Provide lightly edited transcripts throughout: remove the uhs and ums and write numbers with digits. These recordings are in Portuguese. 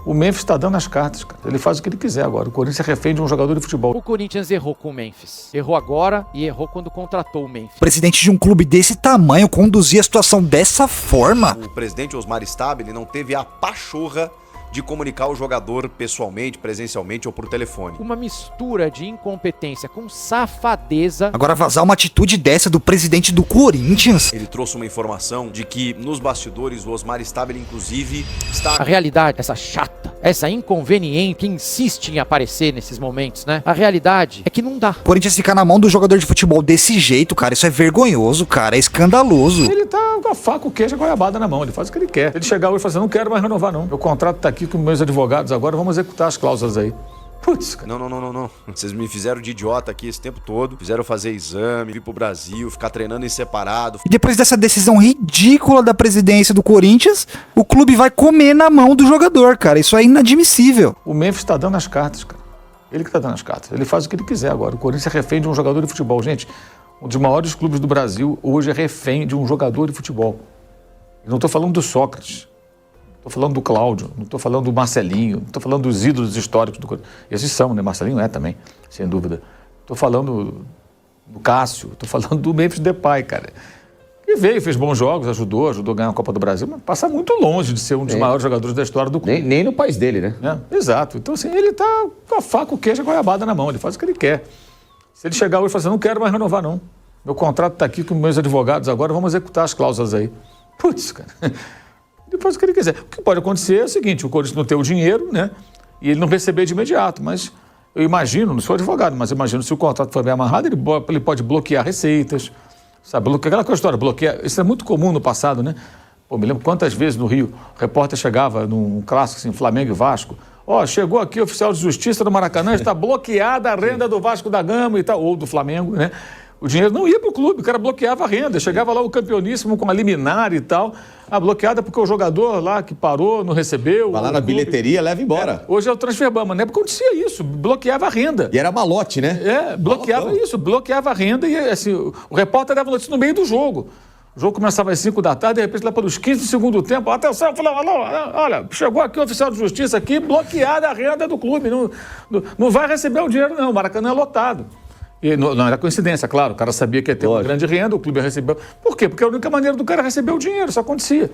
O Memphis está dando as cartas, cara. Ele faz o que ele quiser agora. O Corinthians é refém de um jogador de futebol. O Corinthians errou com o Memphis. Errou agora e errou quando contratou o Memphis. O presidente de um clube desse tamanho conduzir a situação dessa forma. O presidente Osmar Stabile não teve a pachorra de comunicar o jogador pessoalmente, presencialmente ou por telefone. Uma mistura de incompetência com safadeza. Agora vazar uma atitude dessa do presidente do Corinthians. Ele trouxe uma informação de que nos bastidores o Osmar Stabile inclusive está... A realidade, essa chata, essa inconveniente que insiste em aparecer nesses momentos, né? A realidade é que não dá. O Corinthians ficar na mão do jogador de futebol desse jeito, cara, isso é vergonhoso, cara, é escandaloso. Ele tá com a faca, o queijo e a goiabada na mão. Ele faz o que ele quer. Ele chegar hoje e falar assim, não quero mais renovar não. Meu contrato tá aqui com meus advogados agora, vamos executar as cláusulas aí. Putz, cara. Não. Vocês me fizeram de idiota aqui esse tempo todo. Fizeram fazer exame, vir pro Brasil, ficar treinando em separado. E depois dessa decisão ridícula da presidência do Corinthians, o clube vai comer na mão do jogador, cara. Isso é inadmissível. O Memphis tá dando as cartas, cara. Ele que tá dando as cartas. Ele faz o que ele quiser agora. O Corinthians é refém de um jogador de futebol. Gente, um dos maiores clubes do Brasil hoje é refém de um jogador de futebol. Eu não tô falando do Sócrates. Estou falando do Cláudio, não estou falando do Marcelinho, não estou falando dos ídolos históricos do Corinthians. Esses são, né? Marcelinho é também, sem dúvida. Estou falando do Cássio, estou falando do Memphis Depay, cara. Que veio, fez bons jogos, ajudou a ganhar a Copa do Brasil, mas passa muito longe de ser um dos maiores jogadores da história do clube. Nem no país dele, né? Exato. Então, assim, ele está com a faca, o queijo e a goiabada na mão, ele faz o que ele quer. Se ele chegar hoje e falar assim, não quero mais renovar, não. Meu contrato está aqui com meus advogados agora, vamos executar as cláusulas aí. Putz, cara... Ele faz o que ele quiser. O que pode acontecer é o seguinte, o Corinthians não ter o dinheiro, né? E ele não receber de imediato, mas eu imagino, não sou advogado, mas imagino se o contrato for bem amarrado, ele pode bloquear receitas, sabe? Aquela coisa história, bloquear, isso é muito comum no passado, né? Pô, me lembro quantas vezes no Rio o repórter chegava num clássico assim, Flamengo e Vasco, chegou aqui o oficial de justiça do Maracanã, está bloqueada a renda do Vasco da Gama e tal, ou do Flamengo, né? O dinheiro não ia para o clube, o cara bloqueava a renda. Chegava lá o campeoníssimo com a liminar e tal. Bloqueada porque o jogador lá que parou, não recebeu. Vai lá na bilheteria, leva embora. Hoje é o Transferbama, né? Porque acontecia isso, bloqueava a renda. E era malote, né? Bloqueava isso, bloqueava a renda e assim, o repórter dava notícia no meio do jogo. O jogo começava às 5 da tarde, de repente lá para os 15 do segundo tempo, atenção, olha, chegou aqui o oficial de justiça aqui, bloqueada a renda do clube, não vai receber o dinheiro não, o Maracanã é lotado. E não era coincidência, claro, o cara sabia que ia ter uma grande renda, o clube ia receber. Por quê? Porque a única maneira do cara receber o dinheiro, isso acontecia.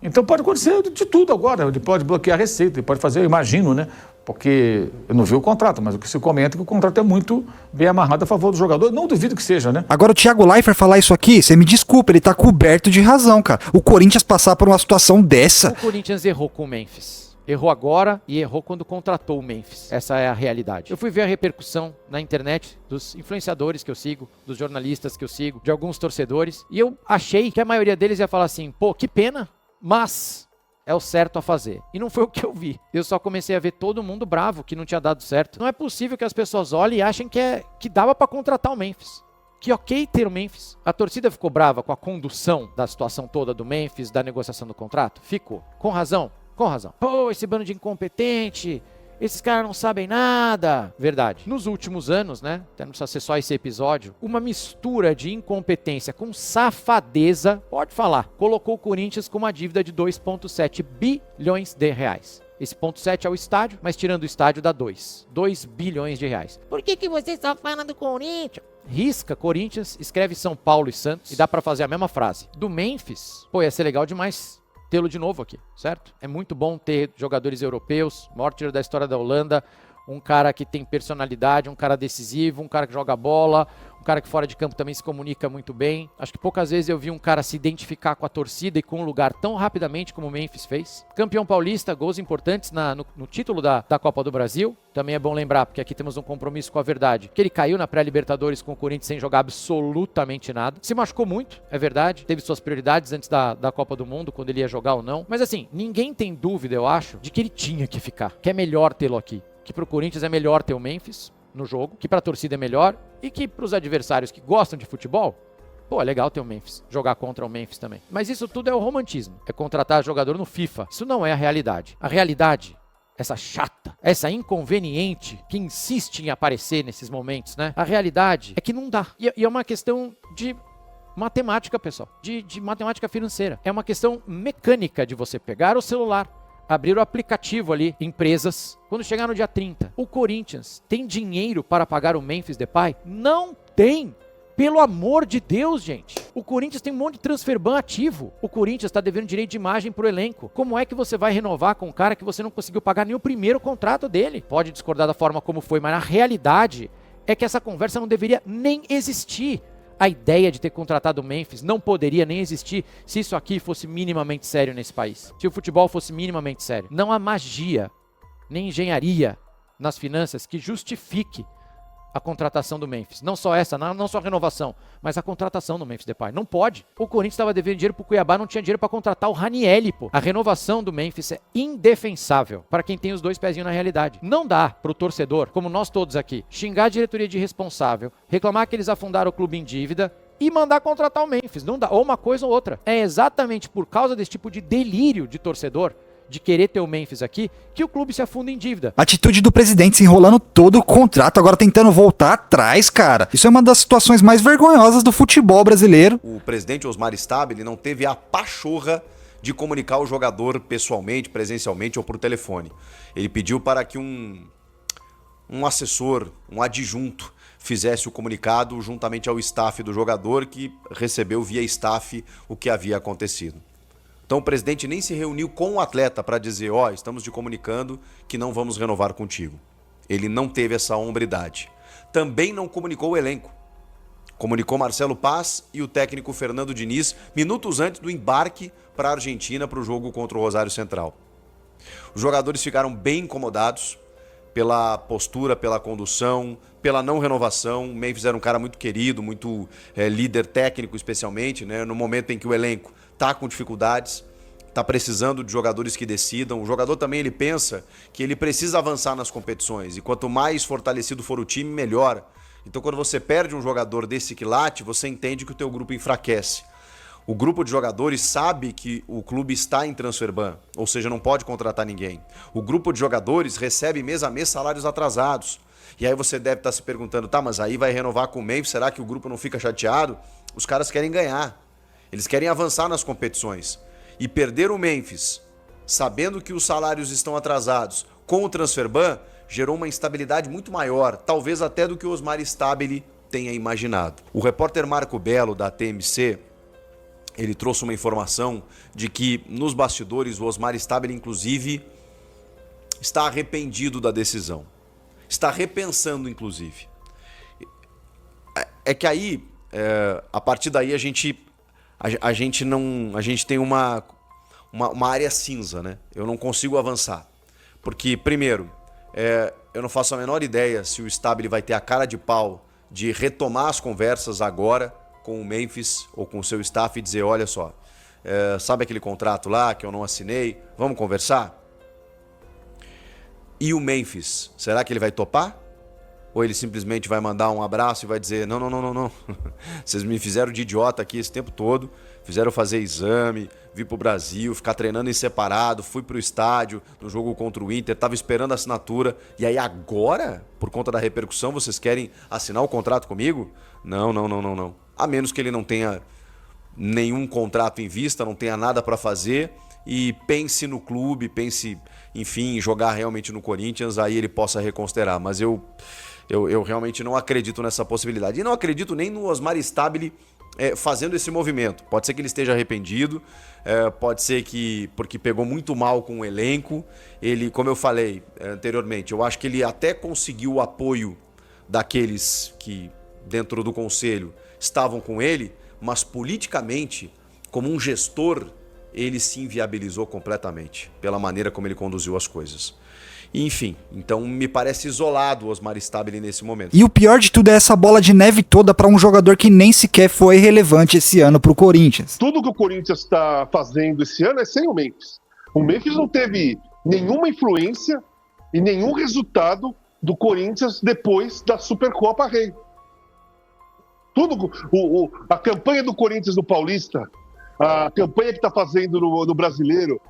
Então pode acontecer de tudo agora, ele pode bloquear a receita, ele pode fazer, eu imagino, né? Porque eu não vi o contrato, mas o que se comenta é que o contrato é muito bem amarrado a favor do jogador, não duvido que seja, né? Agora o Thiago Leifert falar isso aqui, você me desculpa, ele tá coberto de razão, cara. O Corinthians passar por uma situação dessa... O Corinthians errou com o Memphis. Errou agora e errou quando contratou o Memphis. Essa é a realidade. Eu fui ver a repercussão na internet dos influenciadores que eu sigo, dos jornalistas que eu sigo, de alguns torcedores, e eu achei que a maioria deles ia falar assim, pô, que pena, mas é o certo a fazer. E não foi o que eu vi. Eu só comecei a ver todo mundo bravo que não tinha dado certo. Não é possível que as pessoas olhem e achem que dava pra contratar o Memphis. Que ok ter o Memphis. A torcida ficou brava com a condução da situação toda do Memphis, da negociação do contrato? Ficou. Com razão. Com razão. Pô, esse bando de incompetente, esses caras não sabem nada. Verdade. Nos últimos anos, né, até não precisa ser só esse episódio, uma mistura de incompetência com safadeza, pode falar, colocou o Corinthians com uma dívida de 2,7 bilhões de reais. Esse ponto 7 é o estádio, mas tirando o estádio dá 2 bilhões de reais. Por que você só fala do Corinthians? Risca Corinthians, escreve São Paulo e Santos e dá pra fazer a mesma frase. Do Memphis, pô, ia ser legal demais tê-lo de novo aqui, certo? É muito bom ter jogadores europeus, maior tiro da história da Holanda, um cara que tem personalidade, um cara decisivo, um cara que joga bola, um cara que fora de campo também se comunica muito bem. Acho que poucas vezes eu vi um cara se identificar com a torcida e com o lugar tão rapidamente como o Memphis fez. Campeão paulista, gols importantes no título da Copa do Brasil. Também é bom lembrar, porque aqui temos um compromisso com a verdade, que ele caiu na pré-Libertadores com o Corinthians sem jogar absolutamente nada. Se machucou muito, é verdade. Teve suas prioridades antes da Copa do Mundo, quando ele ia jogar ou não. Mas assim, ninguém tem dúvida, eu acho, de que ele tinha que ficar. Que é melhor tê-lo aqui. Que pro Corinthians é melhor ter o Memphis no jogo, que pra torcida é melhor, e que pros adversários que gostam de futebol, pô, é legal ter o Memphis, jogar contra o Memphis também. Mas isso tudo é o romantismo, é contratar jogador no FIFA. Isso não é a realidade. A realidade, essa chata, essa inconveniente que insiste em aparecer nesses momentos, né? A realidade é que não dá. E é uma questão de matemática, pessoal, de matemática financeira. É uma questão mecânica de você pegar o celular, Abrir o aplicativo ali, empresas, quando chegar no dia 30. O Corinthians tem dinheiro para pagar o Memphis Depay? Não tem! Pelo amor de Deus, gente. O Corinthians tem um monte de transferban ativo. O Corinthians está devendo direito de imagem pro elenco. Como é que você vai renovar com um cara que você não conseguiu pagar nem o primeiro contrato dele? Pode discordar da forma como foi, mas na realidade é que essa conversa não deveria nem existir. A ideia de ter contratado o Memphis não poderia nem existir se isso aqui fosse minimamente sério nesse país. Se o futebol fosse minimamente sério. Não há magia, nem engenharia nas finanças que justifique a contratação do Memphis. Não só essa, não só a renovação, mas a contratação do Memphis Depay. Não pode. O Corinthians estava devendo dinheiro pro Cuiabá, não tinha dinheiro para contratar o Ranieri, pô. A renovação do Memphis é indefensável para quem tem os dois pezinhos na realidade. Não dá pro torcedor, como nós todos aqui, xingar a diretoria de irresponsável, reclamar que eles afundaram o clube em dívida e mandar contratar o Memphis. Não dá. Ou uma coisa ou outra. É exatamente por causa desse tipo de delírio de torcedor, de querer ter o Memphis aqui, que o clube se afunda em dívida. Atitude do presidente se enrolando todo o contrato, agora tentando voltar atrás, cara. Isso é uma das situações mais vergonhosas do futebol brasileiro. O presidente Osmar Stabile não teve a pachorra de comunicar o jogador pessoalmente, presencialmente ou por telefone. Ele pediu para que um assessor, um adjunto, fizesse o comunicado juntamente ao staff do jogador, que recebeu via staff o que havia acontecido. Então o presidente nem se reuniu com o atleta para dizer, estamos te comunicando que não vamos renovar contigo. Ele não teve essa hombridade. Também não comunicou o elenco. Comunicou Marcelo Paz e o técnico Fernando Diniz minutos antes do embarque para a Argentina para o jogo contra o Rosário Central. Os jogadores ficaram bem incomodados pela postura, pela condução, pela não renovação. O Memphis era um cara muito querido, muito líder técnico especialmente, né? No momento em que o elenco está com dificuldades, está precisando de jogadores que decidam. O jogador também ele pensa que ele precisa avançar nas competições e quanto mais fortalecido for o time, melhor. Então quando você perde um jogador desse quilate, você entende que o teu grupo enfraquece. O grupo de jogadores sabe que o clube está em transferban, ou seja, não pode contratar ninguém. O grupo de jogadores recebe mês a mês salários atrasados. E aí você deve estar se perguntando, mas aí vai renovar com o Memphis, será que o grupo não fica chateado? Os caras querem ganhar. Eles querem avançar nas competições. E perder o Memphis, sabendo que os salários estão atrasados, com o transferban, gerou uma instabilidade muito maior, talvez até do que o Osmar Stabile tenha imaginado. O repórter Marco Belo, da TMC, ele trouxe uma informação de que nos bastidores o Osmar Stabile, inclusive, está arrependido da decisão. Está repensando, inclusive. É que aí, a partir daí, a gente tem uma área cinza, né? Eu não consigo avançar. Porque, primeiro, eu não faço a menor ideia se o Stabile vai ter a cara de pau de retomar as conversas agora com o Memphis ou com o seu staff e dizer, olha só, sabe aquele contrato lá que eu não assinei? Vamos conversar? E o Memphis, será que ele vai topar? Ou ele simplesmente vai mandar um abraço e vai dizer, não. Vocês me fizeram de idiota aqui esse tempo todo, fizeram fazer exame, vir pro Brasil, ficar treinando em separado, fui pro estádio no jogo contra o Inter, tava esperando a assinatura, e aí agora, por conta da repercussão, vocês querem assinar o contrato comigo? Não. A menos que ele não tenha nenhum contrato em vista, não tenha nada para fazer e pense no clube, pense, enfim, em jogar realmente no Corinthians, aí ele possa reconsiderar. Mas eu realmente não acredito nessa possibilidade. E não acredito nem no Osmar Stabile fazendo esse movimento. Pode ser que ele esteja arrependido, pode ser que porque pegou muito mal com o elenco. Ele, como eu falei anteriormente, eu acho que ele até conseguiu o apoio daqueles que, dentro do conselho, estavam com ele, mas politicamente, como um gestor, ele se inviabilizou completamente pela maneira como ele conduziu as coisas. Enfim, então me parece isolado o Osmar Stabile nesse momento. E o pior de tudo é essa bola de neve toda para um jogador que nem sequer foi relevante esse ano pro Corinthians. Tudo que o Corinthians está fazendo esse ano é sem o Memphis. O Memphis não teve nenhuma influência e nenhum resultado do Corinthians depois da Supercopa Rei. Tudo, a campanha do Corinthians no Paulista, a campanha que está fazendo no Brasileiro,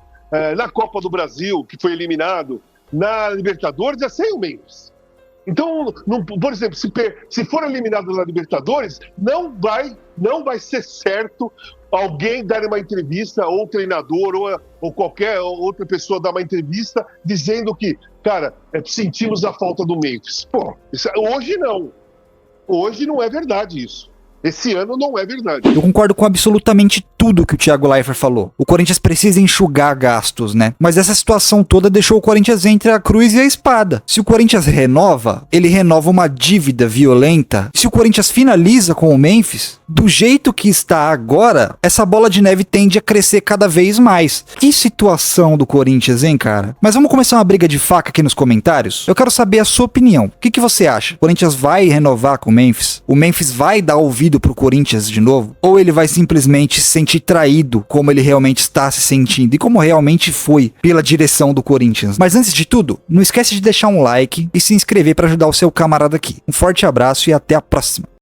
na Copa do Brasil, que foi eliminado, na Libertadores, é sem o Memphis. Então, por exemplo, se for eliminado na Libertadores, não vai ser certo alguém dar uma entrevista, ou o treinador, ou qualquer outra pessoa dar uma entrevista dizendo que, cara, sentimos a falta do Memphis. Pô, hoje não. Hoje não é verdade isso. Esse ano não é verdade. Eu concordo com absolutamente tudo que o Thiago Leifert falou. O Corinthians precisa enxugar gastos, né? Mas essa situação toda deixou o Corinthians entre a cruz e a espada. Se o Corinthians renova, ele renova uma dívida violenta. Se o Corinthians finaliza com o Memphis, do jeito que está agora, essa bola de neve tende a crescer cada vez mais. Que situação do Corinthians, hein, cara? Mas vamos começar uma briga de faca aqui nos comentários? Eu quero saber a sua opinião. O que você acha? O Corinthians vai renovar com o Memphis? O Memphis vai dar ouvido pro Corinthians de novo? Ou ele vai simplesmente se sentir traído, como ele realmente está se sentindo e como realmente foi pela direção do Corinthians? Mas antes de tudo, não esquece de deixar um like e se inscrever para ajudar o seu camarada aqui. Um forte abraço e até a próxima.